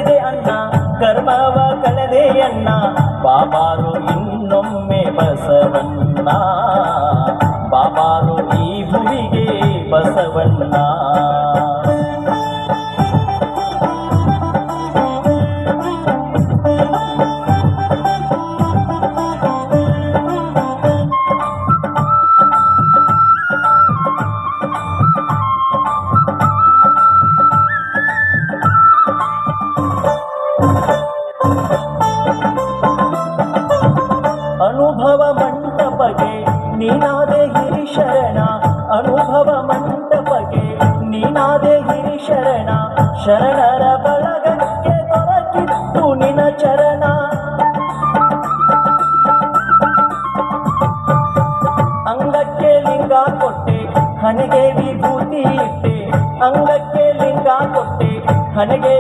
ಇದೆ ಅಣ್ಣ ಕರ್ಮವ ಕಳೆದೆ ಅಣ್ಣ ಬಾಬಾರು ಇನ್ನೊಮ್ಮೆ ಬಸವಣ್ಣ ಬಾಬಾರು ಈ ಭುವಿಗೆ ಬಸವಣ್ಣ ಅನುಭವ ಮಂಟಪಗೆ ನೀನಾದೆ ಹಿರಿಶರಣ ಅನುಭವ ಮಂಟಪಗೆ ನೀನಾದೆ ಹಿರಿಶರಣ ಶರಣರ ಬಳಗಕ್ಕೆ ದೊರಕಿತ್ತು ನಿನ ಚರಣ ಅಂಗಕ್ಕೆ ಲಿಂಗ ಕೊಟ್ಟೆ ಹಣೆಗೆ ವಿಭೂತಿ ಇಟ್ಟೆ ಅಂಗಕ್ಕೆ ಲಿಂಗ ಕೊಟ್ಟೆ ಹಣೆಗೆ